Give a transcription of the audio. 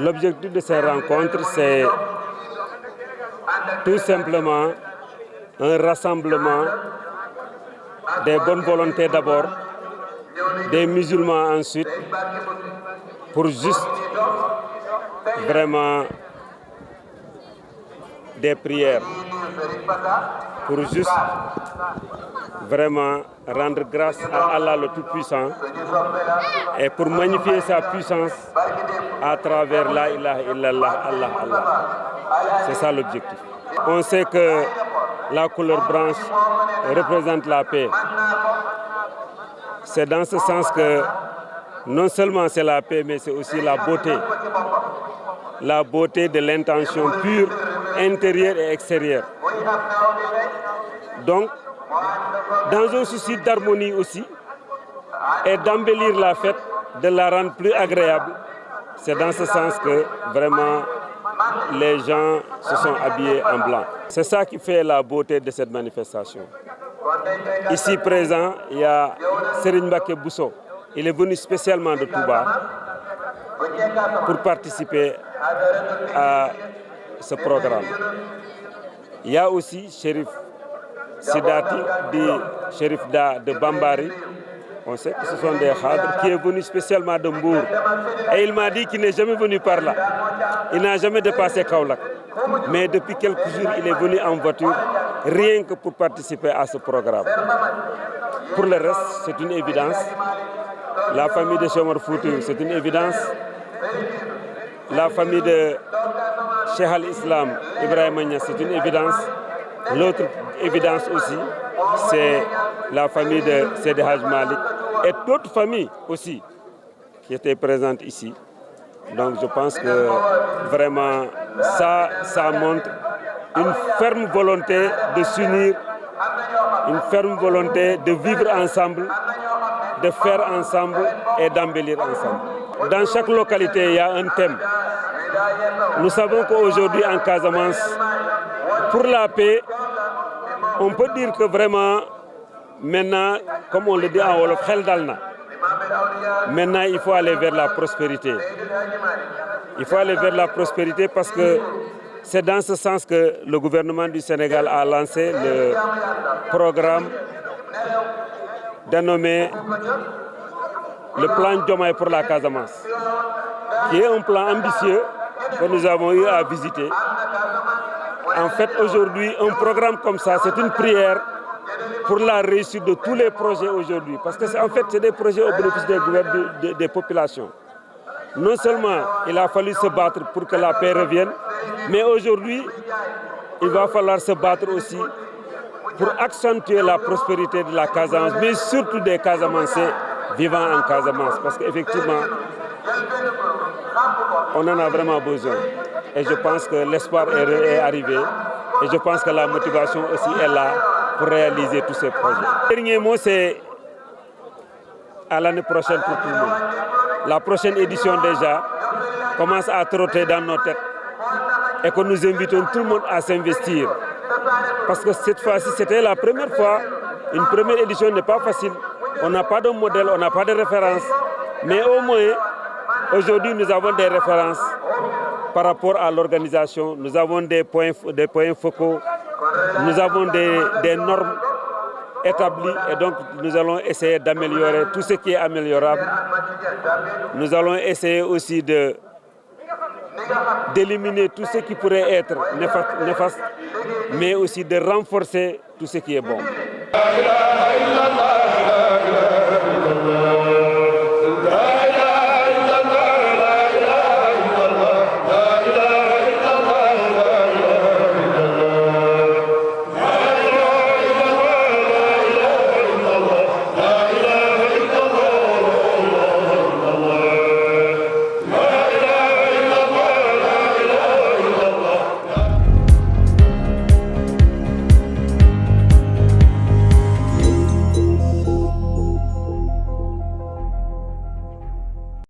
L'objectif de ces rencontres, c'est tout simplement un rassemblement des bonnes volontés d'abord, des musulmans ensuite, pour juste vraiment des prières, pour juste vraiment rendre grâce à Allah le Tout-Puissant et pour magnifier sa puissance à travers la ilaha illallah, Allah, Allah. C'est ça l'objectif. On sait que la couleur blanche représente la paix. C'est dans ce sens que non seulement c'est la paix, mais c'est aussi la beauté. La beauté de l'intention pure, intérieure et extérieure. Donc, dans un souci d'harmonie aussi, et d'embellir la fête, de la rendre plus agréable, c'est dans ce sens que vraiment les gens se sont habillés en blanc. C'est ça qui fait la beauté de cette manifestation. Ici présent, il y a Serigne Mbacké Bousso. Il est venu spécialement de Touba pour participer à ce programme. Il y a aussi Chérif Sidati, dit Chérif Da de Bambari. On sait que ce sont des khadres qui est venu spécialement de Mbour. Et il m'a dit qu'il n'est jamais venu par là. Il n'a jamais dépassé Kaolack. Mais depuis quelques jours, il est venu en voiture, rien que pour participer à ce programme. Pour le reste, c'est une évidence. La famille de Cheikh Omar Foutiyou, c'est une évidence. La famille de Cheikh al-Islam, Ibrahima Niass, c'est une évidence. L'autre évidence aussi, c'est la famille de Seydi Hadj Malick et d'autres familles aussi qui étaient présentes ici. Donc je pense que vraiment ça montre une ferme volonté de s'unir, une ferme volonté de vivre ensemble, de faire ensemble et d'embellir ensemble. Dans chaque localité, il y a un thème. Nous savons qu'aujourd'hui en Casamance, pour la paix, on peut dire que vraiment, maintenant, comme on le dit en Wolof, xel dal na. Maintenant, il faut aller vers la prospérité. Il faut aller vers la prospérité parce que c'est dans ce sens que le gouvernement du Sénégal a lancé le programme dénommé le plan Diomaye pour la Casamance, qui est un plan ambitieux que nous avons eu à visiter. En fait, aujourd'hui, un programme comme ça, c'est une prière pour la réussite de tous les projets aujourd'hui. Parce que en fait, c'est des projets au bénéfice des populations. Non seulement il a fallu se battre pour que la paix revienne, mais aujourd'hui, il va falloir se battre aussi pour accentuer la prospérité de la Casamance, mais surtout des Casamançais vivant en Casamance. Parce qu'effectivement, on en a vraiment besoin. Et je pense que l'espoir est arrivé. Et je pense que la motivation aussi est là pour réaliser tous ces projets. Le dernier mot, c'est à l'année prochaine pour tout le monde. La prochaine édition déjà commence à trotter dans nos têtes. Et que nous invitons tout le monde à s'investir. Parce que cette fois-ci, c'était la première fois. Une première édition n'est pas facile. On n'a pas de modèle, on n'a pas de référence. Mais au moins, aujourd'hui, nous avons des références par rapport à l'organisation. Nous avons des points focaux. Nous avons des normes établies. Et donc, nous allons essayer d'améliorer tout ce qui est améliorable. Nous allons essayer aussi d'éliminer tout ce qui pourrait être néfaste, mais aussi de renforcer tout ce qui est bon.